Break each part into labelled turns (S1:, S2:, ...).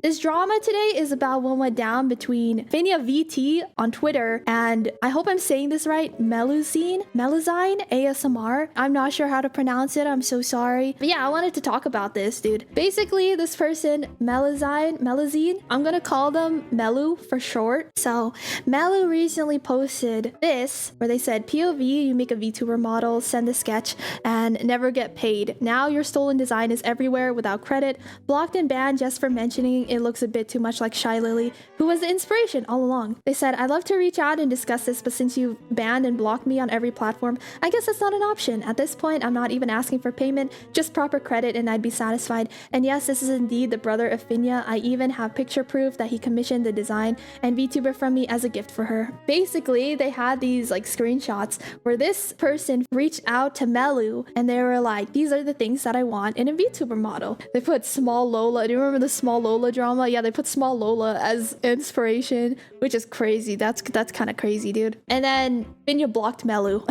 S1: This drama today is about what went down between Finnya VT on Twitter and, I hope I'm saying this right, Meluzine ASMR. I'm not sure how to pronounce it. I'm so sorry. But yeah, I wanted to talk about this, dude. Basically, this person, Meluzine, I'm gonna call them Melu for short. So Melu recently posted this where they said, POV, you make a VTuber model, send a sketch, and never get paid. Now your stolen design is everywhere without credit, blocked and banned just for mentioning it looks a bit too much like Shy Lily, who was the inspiration all along. They said, I'd love to reach out and discuss this, but since you banned and blocked me on every platform, I guess that's not an option. At this point, I'm not even asking for payment, just proper credit and I'd be satisfied. And yes, this is indeed the brother of Finnya. I even have picture proof that he commissioned the design and VTuber from me as a gift for her. Basically, they had these like screenshots where this person reached out to Melu and they were like, these are the things that I want in a VTuber model. They put Small Lola. Do you remember the Small Lola drama? Yeah, they put Small Lola as inspiration, which is crazy. That's kind of crazy, dude. And then Finnya blocked Melu.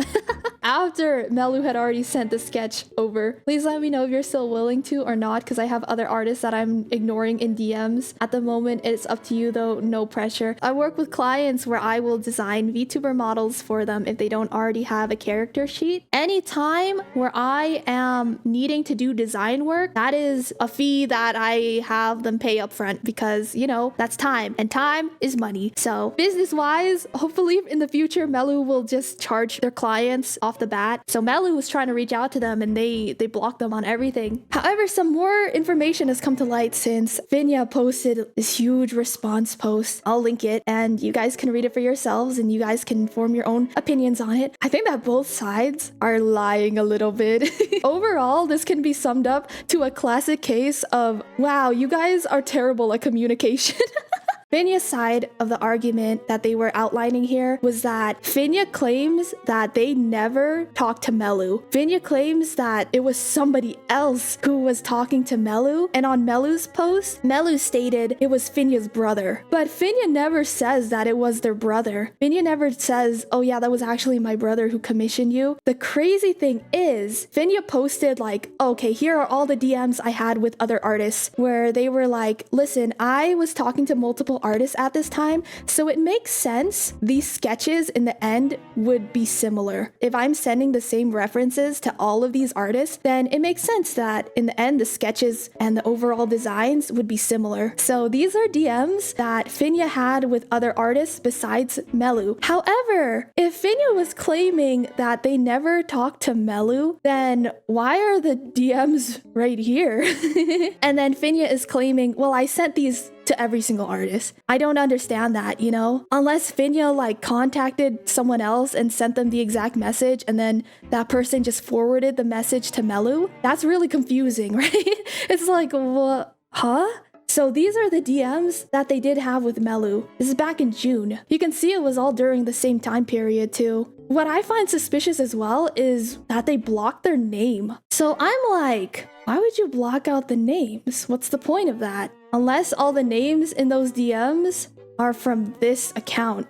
S1: After Melu had already sent the sketch over. Please let me know if you're still willing to or not, because I have other artists that I'm ignoring in DMs. At the moment, it's up to you though, no pressure. I work with clients where I will design VTuber models for them if they don't already have a character sheet. Anytime where I am needing to do design work, that is a fee that I have them pay up front because, you know, that's time and time is money. So business-wise, hopefully in the future, Melu will just charge their clients off the bat. So Melu was trying to reach out to them and they blocked them on everything. However, some more information has come to light since Finnya posted this huge response post. I'll link it and you guys can read it for yourselves and you guys can form your own opinions on it. I think that both sides are lying a little bit. Overall, this can be summed up to a classic case of, wow, you guys are terrible at communication. Finya's side of the argument that they were outlining here was that Finnya claims that they never talked to Melu. Finnya claims that it was somebody else who was talking to Melu, and on Melu's post, Melu stated it was Finya's brother. But Finnya never says that it was their brother. Finnya never says, oh yeah, that was actually my brother who commissioned you. The crazy thing is, Finnya posted like, okay, here are all the DMs I had with other artists, where they were like, listen, I was talking to multiple artists at this time, so it makes sense these sketches in the end would be similar. If I'm sending the same references to all of these artists, then it makes sense that in the end the sketches and the overall designs would be similar. So these are DMs that Finnya had with other artists besides Melu. However, if Finnya was claiming that they never talked to Melu, then why are the DMs right here? And then Finnya is claiming, well, I sent these to every single artist. I don't understand that, you know? Unless Finnya like contacted someone else and sent them the exact message and then that person just forwarded the message to Melu. That's really confusing, right? It's like, what? Huh? So these are the DMs that they did have with Melu. This is back in June. You can see it was all during the same time period too. What I find suspicious as well is that they blocked their name. So I'm like, why would you block out the names? What's the point of that? Unless all the names in those DMs are from this account,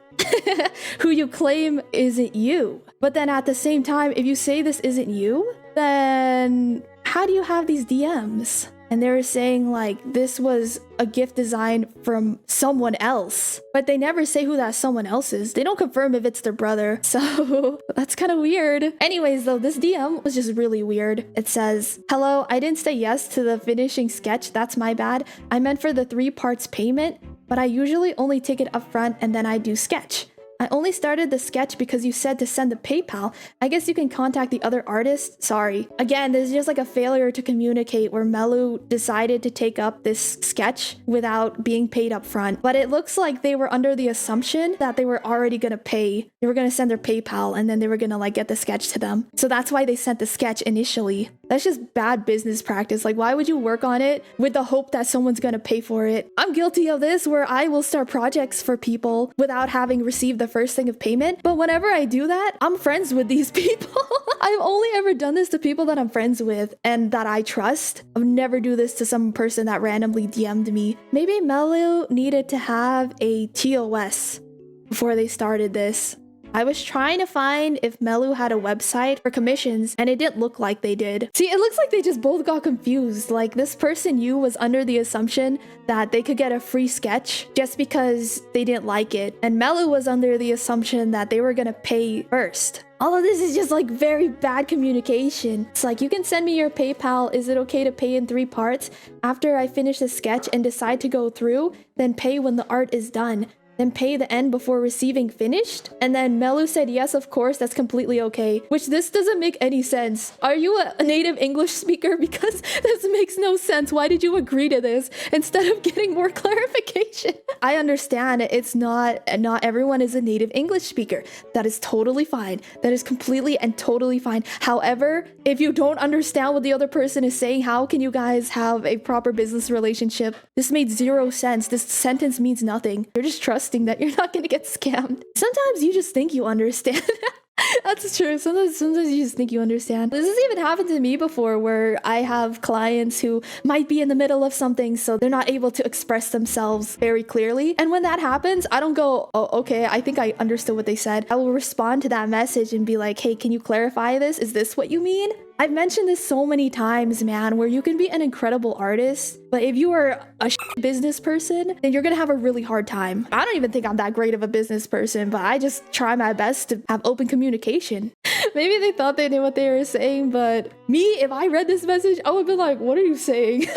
S1: who you claim isn't you. But then at the same time, if you say this isn't you, then how do you have these DMs? And they were saying like this was a gift design from someone else, but they never say who that someone else is. They don't confirm if it's their brother. So that's kind of weird. Anyways, though, this DM was just really weird. It says, hello, I didn't say yes to the finishing sketch. That's my bad. I meant for the 3 parts payment, but I usually only take it up front and then I do sketch. I only started the sketch because you said to send the PayPal. I guess you can contact the other artist. Sorry. Again, this is just like a failure to communicate where Melu decided to take up this sketch without being paid up front. But it looks like they were under the assumption that they were already gonna pay. They were gonna send their PayPal and then they were gonna like get the sketch to them. So that's why they sent the sketch initially. That's just bad business practice. Like, why would you work on it with the hope that someone's gonna pay for it? I'm guilty of this where I will start projects for people without having received the first thing of payment. But whenever I do that, I'm friends with these people. I've only ever done this to people that I'm friends with and that I trust. I would never do this to some person that randomly DM'd me. Maybe Melu needed to have a TOS before they started this. I was trying to find if Melu had a website for commissions, and it didn't look like they did. See, it looks like they just both got confused. Like, this person you was under the assumption that they could get a free sketch just because they didn't like it. And Melu was under the assumption that they were gonna pay first. All of this is just like very bad communication. It's like, you can send me your PayPal. Is it okay to pay in 3 parts? After I finish the sketch and decide to go through, then pay when the art is done. Then pay the end before receiving finished? And then Melu said, yes, of course, that's completely okay. Which this doesn't make any sense. Are you a native English speaker? Because this makes no sense. Why did you agree to this instead of getting more clarification? I understand it's not everyone is a native English speaker. That is totally fine. That is completely and totally fine. However, if you don't understand what the other person is saying, how can you guys have a proper business relationship? This made 0 sense. This sentence means nothing. You're just trusting that you're not gonna get scammed. Sometimes you just think you understand. That's true. Sometimes you just think you understand. This has even happened to me before, where I have clients who might be in the middle of something, so they're not able to express themselves very clearly. And when that happens, I don't go, oh, okay, I think I understood what they said. I will respond to that message and be like, hey, can you clarify this? Is this what you mean? I've mentioned this so many times, man, where you can be an incredible artist, but if you are a business person, then you're gonna have a really hard time. I don't even think I'm that great of a business person, but I just try my best to have open communication. Maybe they thought they knew what they were saying, but me, if I read this message, I would be like, what are you saying?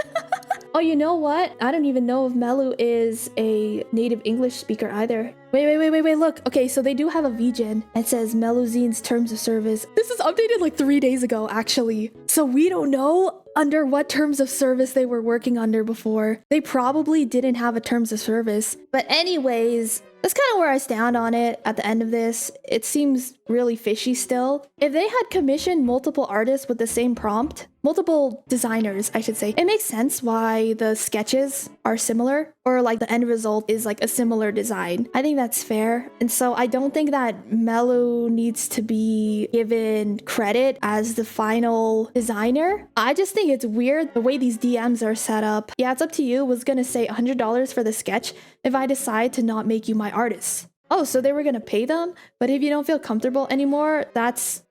S1: Oh, you know what? I don't even know if Melu is a native English speaker either. Wait, look. Okay, so they do have a VGen. It says Meluzine's terms of service. This is updated like 3 days ago, actually. So we don't know under what terms of service they were working under before. They probably didn't have a terms of service. But anyways, that's kind of where I stand on it at the end of this. It seems really fishy still. If they had commissioned multiple artists with the same prompt, multiple designers, I should say, it makes sense why the sketches are similar, or like the end result is like a similar design. I think that's fair. And so I don't think that Melu needs to be given credit as the final designer. I just think it's weird the way these DMs are set up. Yeah, it's up to you. Was gonna say $100 for the sketch if I decide to not make you my artist. Oh, so they were gonna pay them? But if you don't feel comfortable anymore,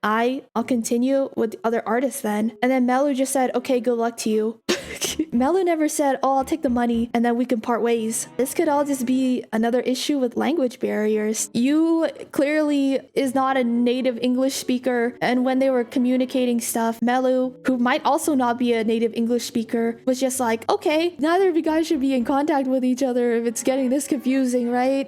S1: I'll continue with the other artists then. And then Melu just said, okay, good luck to you. Melu never said, oh, I'll take the money and then we can part ways. This could all just be another issue with language barriers. You clearly is not a native English speaker, and when they were communicating stuff, Melu, who might also not be a native English speaker, was just like, okay, neither of you guys should be in contact with each other if it's getting this confusing, right?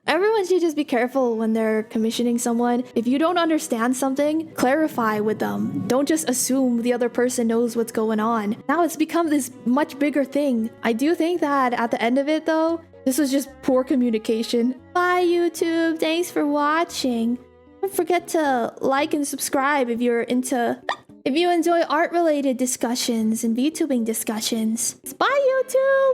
S1: Everyone should just be careful when they're commissioning someone. If you don't understand something, clarify with them. Don't just assume the other person knows what's going on. Now it's become this much bigger thing. I do think that at the end of it though, this was just poor communication. Bye YouTube, thanks for watching. Don't forget to like and subscribe if you enjoy art related discussions and VTubing discussions. Bye YouTube!